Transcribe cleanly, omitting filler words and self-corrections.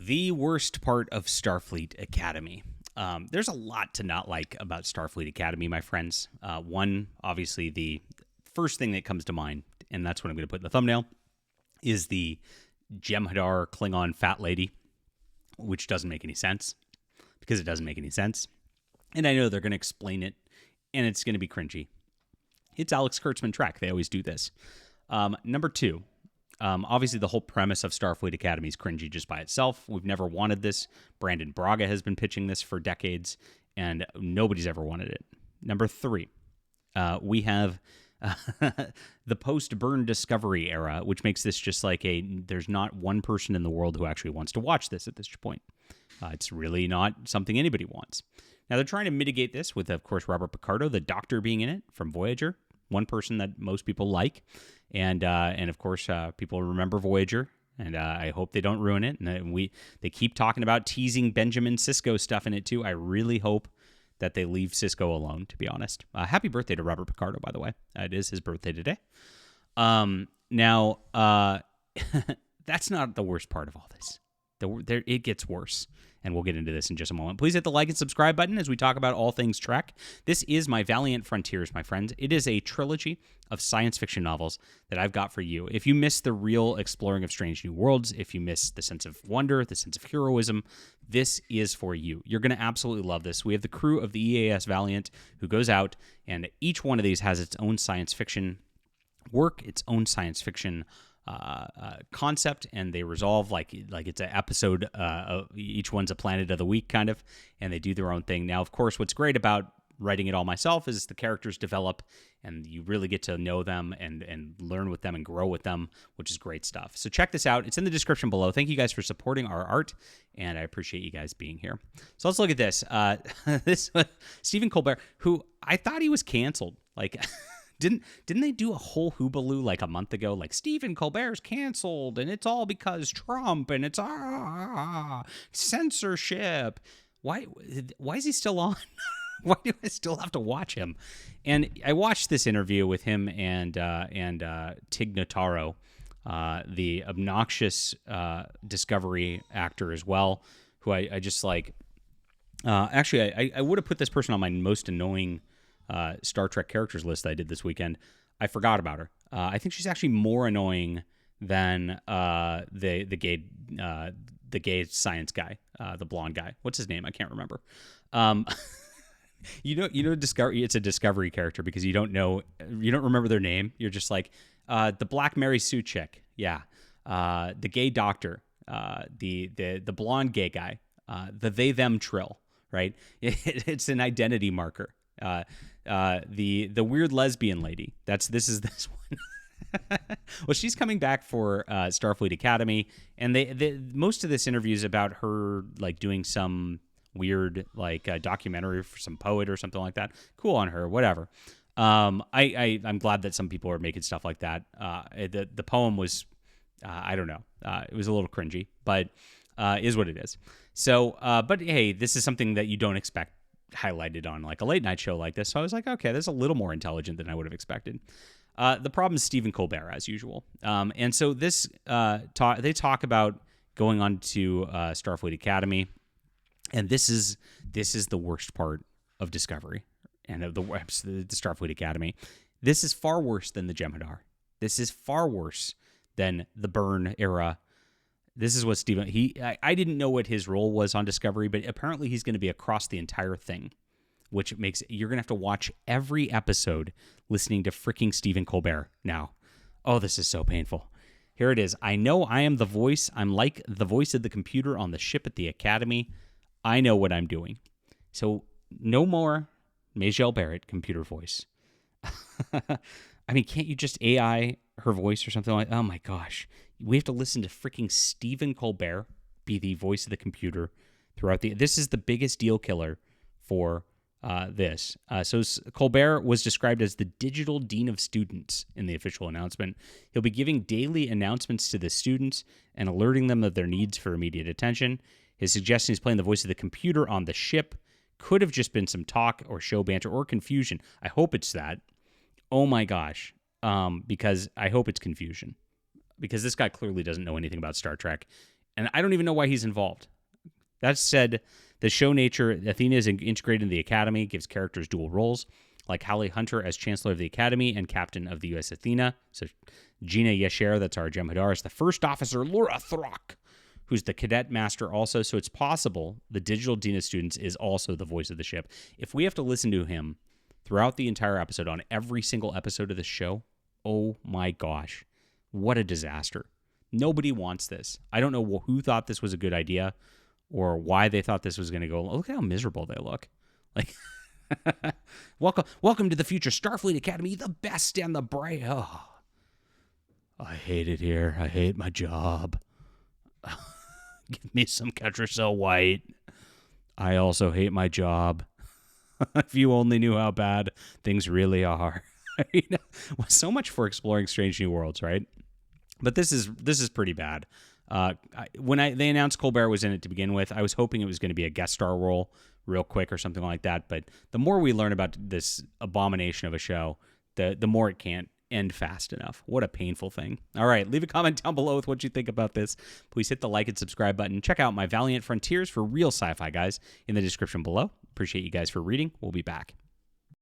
The worst part of Starfleet Academy. There's a lot to not like about Starfleet Academy, my friends. One, obviously, the first thing that comes to mind, and that's what I'm going to put in the thumbnail, is the Jem'Hadar Klingon fat lady, which doesn't make any sense, because it doesn't make any sense. And I know they're going to explain it, and it's going to be cringy. It's Alex Kurtzman Trek. They always do this. Number two, obviously the whole premise of Starfleet Academy is cringy just by itself. We've never wanted this. Brandon Braga has been pitching this for decades, and nobody's ever wanted it. Number three, we have the post-Burn Discovery era, which makes this just like there's not one person in the world who actually wants to watch this at this point. It's really not something anybody wants. Now, they're trying to mitigate this with, of course, Robert Picardo, the Doctor, being in it from Voyager, one person that most people like. And of course, people remember Voyager, and I hope they don't ruin it. And they keep talking about teasing Benjamin Sisko stuff in it, too. I really hope that they leave Sisko alone, to be honest. Happy birthday to Robert Picardo, by the way. It is his birthday today. Now, that's not the worst part of all this. It gets worse, and we'll get into this in just a moment. Please hit the like and subscribe button as we talk about all things Trek. This is my Valiant Frontiers, my friends. It is a trilogy of science fiction novels that I've got for you. If you miss the real exploring of strange new worlds, if you miss the sense of wonder, the sense of heroism, this is for you. You're going to absolutely love this. We have the crew of the EAS Valiant who goes out, and each one of these has its own science fiction work, its own science fiction concept, and they resolve like it's an episode. Each one's a planet of the week, kind of, and they do their own thing. Now, of course, what's great about writing it all myself is the characters develop, and you really get to know them and learn with them and grow with them, which is great stuff. So check this out. It's in the description below. Thank you guys for supporting our art, and I appreciate you guys being here. So let's look at this. This Stephen Colbert, who I thought he was canceled. Like, didn't they do a whole hoobaloo like a month ago? Like, Stephen Colbert's canceled, and it's all because Trump, and it's censorship. Why is he still on? Why do I still have to watch him? And I watched this interview with him and Tig Notaro, the obnoxious Discovery actor as well, who I just like. Actually, I would have put this person on my most annoying Star Trek characters list that I did this weekend. I forgot about her. I think she's actually more annoying than the gay science guy, the blonde guy. What's his name? I can't remember. You know, Discovery. It's a Discovery character because you don't remember their name. You're just like the Black Mary Sue chick. Yeah, the gay doctor. The blonde gay guy. The they them trill. Right. It's an identity marker. The weird lesbian lady. This is one. Well, she's coming back for Starfleet Academy, and they most of this interview is about her like doing some weird like documentary for some poet or something like that. Cool on her, whatever. I'm glad that some people are making stuff like that. The poem was I don't know. It was a little cringy, but is what it is. So, but hey, this is something that you don't expect highlighted on like a late night show like this. So I was like, okay, that's a little more intelligent than I would have expected. The problem is Stephen Colbert, as usual. And so this they talk about going on to Starfleet Academy, and this is the worst part of Discovery and of the Starfleet Academy. This is far worse than the Jem'Hadar. This is far worse than the Burn era. This is what Stephen... I didn't know what his role was on Discovery, but apparently he's going to be across the entire thing, which makes... You're going to have to watch every episode listening to freaking Stephen Colbert now. Oh, this is so painful. Here it is. I know I am the voice. I'm like the voice of the computer on the ship at the Academy. I know what I'm doing. So no more Majel Barrett computer voice. I mean, can't you just AI her voice or something like... Oh, my gosh. We have to listen to freaking Stephen Colbert be the voice of the computer throughout the... This is the biggest deal killer for this. So Colbert was described as the digital dean of students in the official announcement. He'll be giving daily announcements to the students and alerting them of their needs for immediate attention. His suggestion is playing the voice of the computer on the ship. Could have just been some talk or show banter or confusion. I hope it's that. Oh my gosh. Because I hope it's confusion. Because this guy clearly doesn't know anything about Star Trek. And I don't even know why he's involved. That said, the show nature, Athena is integrated in the Academy, gives characters dual roles, like Hallie Hunter as Chancellor of the Academy and Captain of the U.S. Athena. So Gina Yasher, that's our Jem'Hadar, is the first officer, Laura Throck, who's the cadet master also. So it's possible the digital Dean of Students is also the voice of the ship. If we have to listen to him throughout the entire episode on every single episode of the show, oh my gosh, what a disaster. Nobody wants this. I don't know who thought this was a good idea or why they thought this was going to go. Look how miserable they look. Like, welcome to the future Starfleet Academy, the best and the bright. Oh, I hate it here. I hate my job. Give me some Ketracel White. I also hate my job. If you only knew how bad things really are. So much for exploring strange new worlds, right? But this is pretty bad. When they announced Colbert was in it to begin with, I was hoping it was going to be a guest star role real quick or something like that. But the more we learn about this abomination of a show, the more it can't end fast enough. What a painful thing. All right, leave a comment down below with what you think about this. Please hit the like and subscribe button. Check out my Valiant Frontiers for real sci-fi guys in the description below. Appreciate you guys for reading. We'll be back.